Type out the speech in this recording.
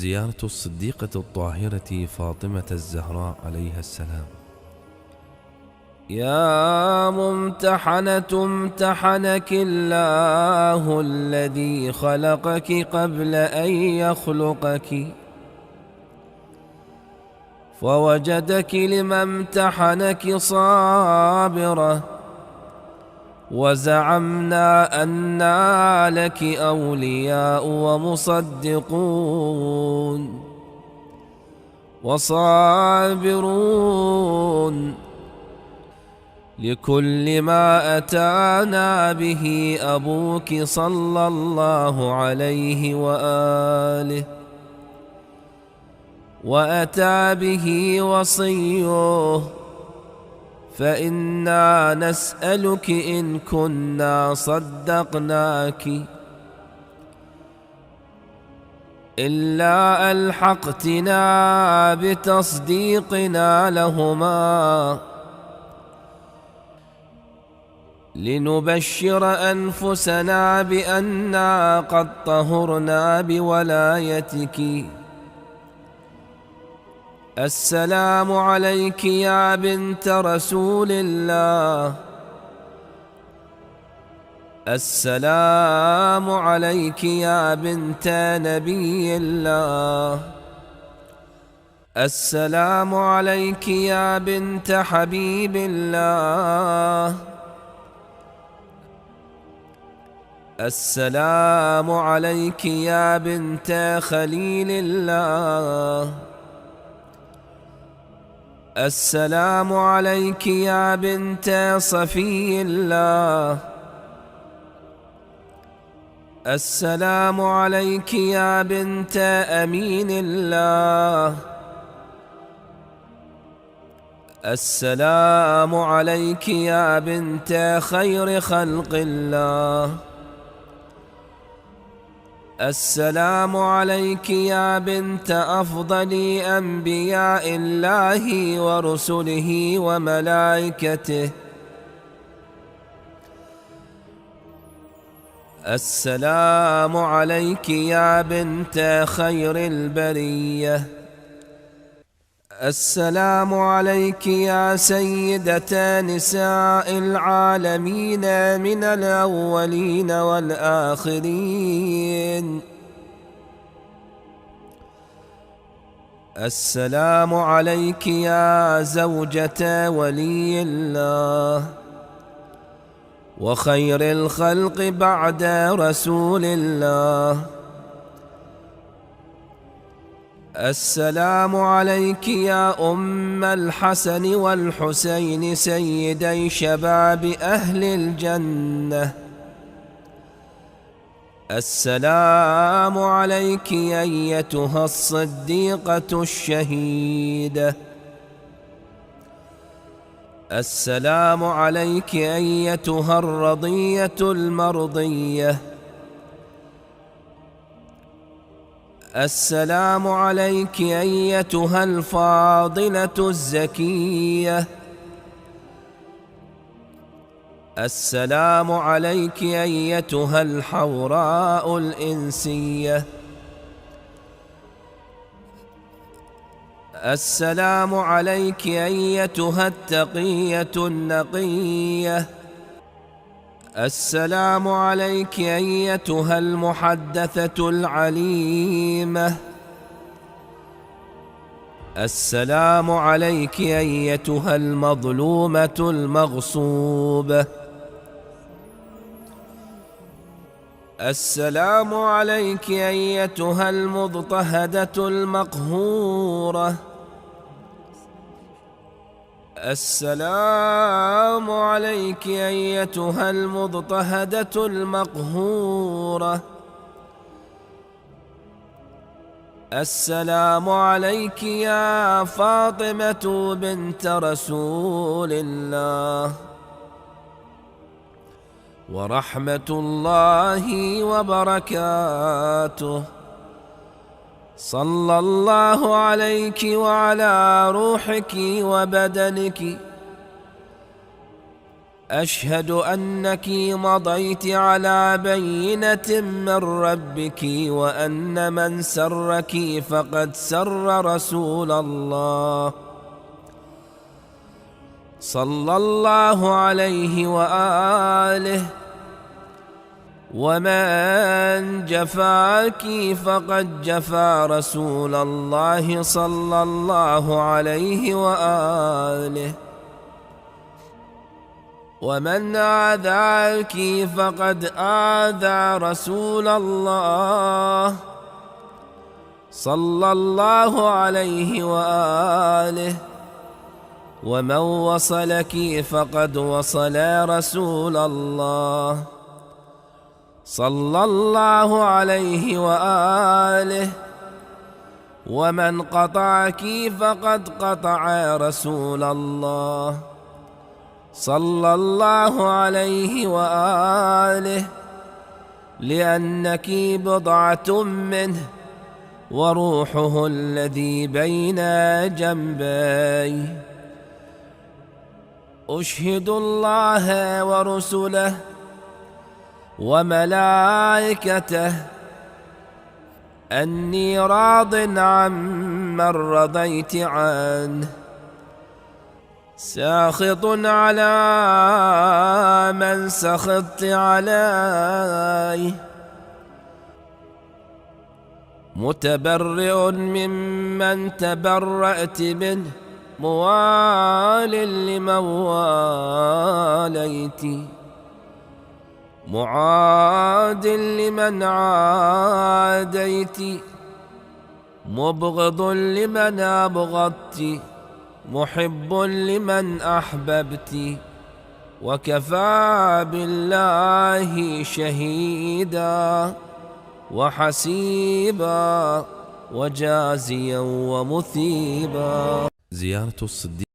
زيارة الصديقة الطاهرة فاطمة الزهراء عليها السلام. يا ممتحنة امتحنك الله الذي خلقك قبل أن يخلقك، فوجدك لما امتحنك صابرة، وزعمنا أنا لك أولياء ومصدقون وصابرون لكل ما أتانا به أبوك صلى الله عليه وآله، وأتى به وصيه، فإنا نسألك إن كنا صدقناك إلا ألحقتنا بتصديقنا لهما، لنبشر أنفسنا بأننا قد طهرنا بولايتك. السلام عليك يا بنت رسول الله، السلام عليك يا بنت نبي الله، السلام عليك يا بنت حبيب الله، السلام عليك يا بنت خليل الله، السلام عليك يا بنت صفي الله، السلام عليك يا بنت أمين الله، السلام عليك يا بنت خير خلق الله، السلام عليك يا بنت أفضل أنبياء الله ورسله وملائكته، السلام عليك يا بنت خير البرية، السلام عليك يا سيدة نساء العالمين من الأولين والآخرين، السلام عليك يا زوجة ولي الله وخير الخلق بعد رسول الله، السلام عليك يا أم الحسن والحسين سيدي شباب أهل الجنة، السلام عليك أيتها الصديقة الشهيدة، السلام عليك أيتها الرضية المرضية، السلام عليك أيتها الفاضلة الزكية، السلام عليك أيتها الحوراء الإنسية، السلام عليك أيتها التقية النقية، السلام عليك أيتها المحدثة العليمة، السلام عليك أيتها المظلومة المغصوبة، السلام عليك أيتها المضطهدة المقهورة، السلام عليك أيتها المضطهدة المقهورة، السلام عليك يا فاطمة بنت رسول الله، ورحمة الله وبركاته. صلى الله عليك وعلى روحك وبدنك أشهد أنك مضيت على بينة من ربك وأن من سرك فقد سر رسول الله صلى الله عليه وآله، ومن جفاك فقد جفا رسول الله صلى الله عليه وآله، ومن آذاك فقد آذى رسول الله صلى الله عليه وآله، ومن وصلك فقد وصل رسول الله صلى الله عليه وآله، ومن قطعك فقد قطع رسول الله صلى الله عليه وآله، لأنك بضعة منه وروحه الذي بين جنبي. أشهد الله ورسله وملائكته أني راض عمن رضيت عنه، ساخط على من سخطت عليه، متبرئ ممن تبرأت منه، موال لمن واليت، معاد لمن عاديت، مبغض لمن أبغضت، محب لمن أحببت، وكفى بالله شهيدا وحسيبا وجازيا ومثيبا. زيارة الصديق